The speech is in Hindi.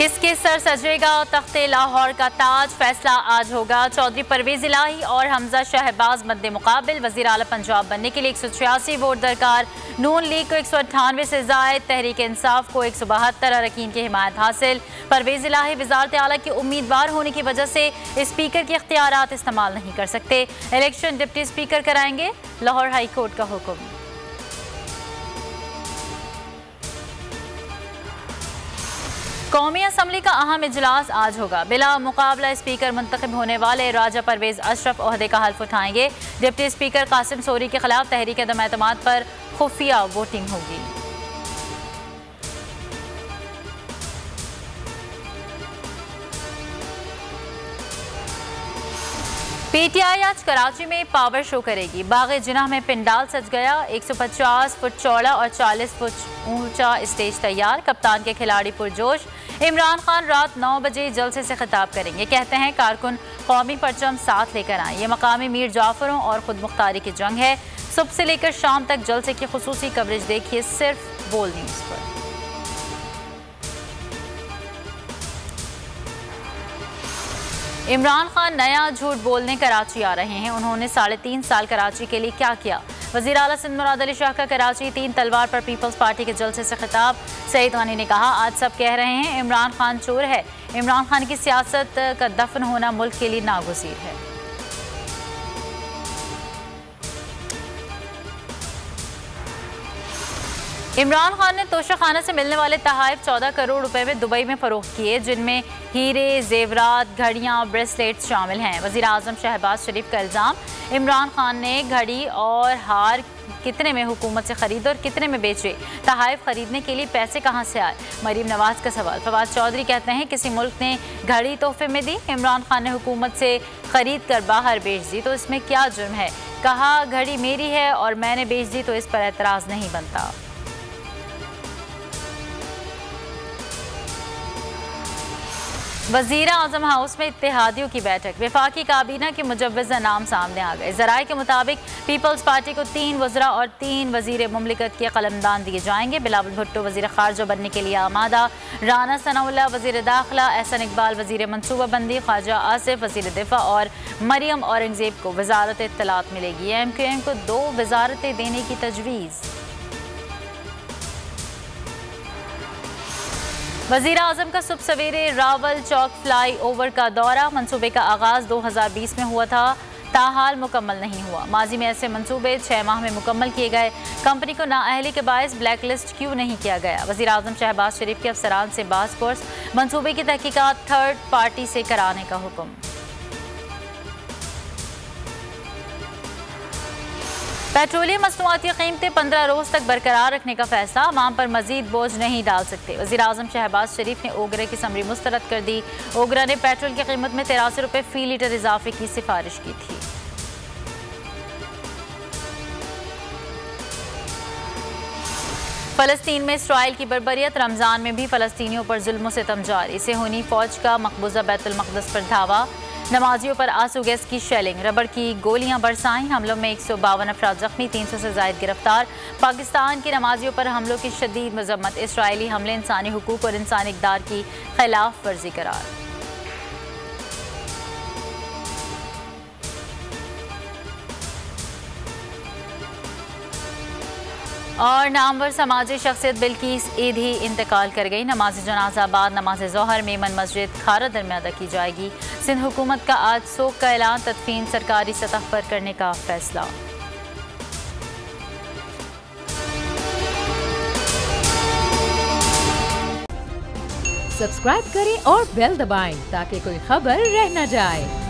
किसके सर सजेगा तख्ते लाहौर का ताज, फैसला आज होगा। चौधरी परवेज इलाही और हमजा शहबाज मद्दे मुकाबिल। वज़ीर आला पंजाब बनने के लिए 186 वोट दरकार। नून लीग को 198 से जायद, तहरीक इंसाफ को 172 अरकान की हिमायत हासिल। परवेज इलाही वज़ारत आला के उम्मीदवार होने की वजह से स्पीकर के इख्तियारात इस्तेमाल नहीं कर सकते। इलेक्शन डिप्टी स्पीकर कराएंगे, लाहौर हाई कोर्ट का हुक्म। कौमी असम्बली का अहम इजलास आज होगा। बिला मुकाबला स्पीकर मुंतखब होने वाले राजा परवेज अशरफ ओहदे का हल्फ उठाएंगे। डिप्टी स्पीकर कासिम सोरी के खिलाफ तहरीक अदम एतमाद पर खुफिया वोटिंग होगी। पीटीआई आज कराची में पावर शो करेगी। बाग जिन्ना में पिंडाल सज गया। 150 फुट चौड़ा और 40 फुट ऊंचा स्टेज तैयार। कप्तान के खिलाड़ी पुरजोश। इमरान खान रात 9 बजे जलसे से खिताब करेंगे। कहते हैं कारकुन कौमी परचम साथ लेकर आए। ये मकामी मीर जाफरों और खुद मुख्तारी की जंग है। सुबह से लेकर शाम तक जलसे की खुसूसी कवरेज देखिए सिर्फ बोल न्यूज़ पर। इमरान खान नया झूठ बोलने कराची आ रहे हैं। उन्होंने 3.5 साल कराची के लिए क्या किया। वज़ीर आला सिंध मुराद अली शाह का कराची 3 तलवार पर पीपल्स पार्टी के जलसे से खिताब। सईद गानी ने कहा, आज सब कह रहे हैं इमरान खान चोर है। इमरान खान की सियासत का दफन होना मुल्क के लिए नागुज़ीर है। इमरान खान ने तोशाखाना से मिलने वाले तहाइफ 14 करोड़ रुपए में दुबई में फरोख्त किए, जिनमें हीरे, जेवरात, घड़ियां, ब्रेसलेट्स शामिल हैं। वज़ीर आज़म शहबाज शरीफ का इल्ज़ाम, इमरान खान ने घड़ी और हार कितने में हुकूमत से खरीदे और कितने में बेचे। तहाइफ खरीदने के लिए पैसे कहाँ से आए। मरीम नवाज का सवाल। फवाद चौधरी कहते हैं, किसी मुल्क ने घड़ी तोहफे में दी, इमरान खान ने हुकूमत से खरीद कर बाहर बेच दी, तो इसमें क्या जुर्म है। कहा, घड़ी मेरी है और मैंने बेच दी तो इस पर एतराज़ नहीं बनता। वज़ीर आज़म हाउस में इत्तेहादियों की बैठक। वफाकी काबीना के मुजव्वज़ा नाम सामने आ गए। ज़राए के मुताबिक पीपल्स पार्टी को 3 वज़रा और 3 वज़ीर मुमलिकत के कलमदान दिए जाएंगे। बिलावल भुट्टो वज़ीर ख़ारजा बनने के लिए आमादा। राना सनाउल्लाह वज़ीर दाखिला, एहसन इकबाल वज़ीर मनसूबाबंदी, ख्वाजा आसिफ वज़ीर दिफा और मरियम औरंगज़ेब को वज़ारत इत्तलात मिलेगी। MQM को 2 वज़ारतें देने की तजवीज़। वज़ीर आज़म का सुबह सवेरे रावल चौक फ्लाई ओवर का दौरा। मंसूबे का आगाज़ 2020 में हुआ था, ताहाल मुकम्मल नहीं हुआ। माजी में ऐसे मंसूबे 6 माह में मुकम्मल किए गए। कंपनी को नाअहली के बायस ब्लैक लिस्ट क्यों नहीं किया गया। वज़ीर आज़म शहबाज शरीफ के अफसरान से बास कोर्स। मंसूबे की तहकीकात थर्ड पार्टी से कराने का हुक्म। पेट्रोलियम मसनूआत की कीमतें 15 रोज़ तक बरकरार रखने का फैसला। अवाम पर मजीद बोझ नहीं डाल सकते। वज़ीर आज़म शहबाज शरीफ ने ओगरे की समरी मुस्तरद कर दी। ओगरा ने पेट्रोल की कीमत में 83 रुपये फ़ी लीटर इजाफे की सिफारिश की थी। फ़लस्तीन में इसराइल की बर्बरियत। रमज़ान में भी फ़लस्तीनियों पर जुल्म सितम जारी। सेहूनी फ़ौज का मकबूजा बैतुल मक़दस पर धावा। नमाजियों पर आंसू गैस की शेलिंग, रबड़ की गोलियां बरसाईं। हमलों में 152 अफराद जख्मी, 300 से ज़ायद गिरफ्तार। पाकिस्तान की नमाजियों पर हमलों की शदीद मजम्मत। इसराइली हमले इंसानी हुकूक और इंसानी इक़दार की खिलाफ वर्जी करार। और नामवर समाजी शख्सियत बिल्किस ईद ही इंतकाल कर गई। नमाज जनाजा बाद नमाज ज़ोहर मेमन मस्जिद खारदर में अदा की जाएगी। सिंध हुकूमत का आज सोग का ऐलान, तदफीन सरकारी सतह पर करने का फैसला। सब्सक्राइब करें और बेल दबाएं ताकि कोई खबर रह न जाए।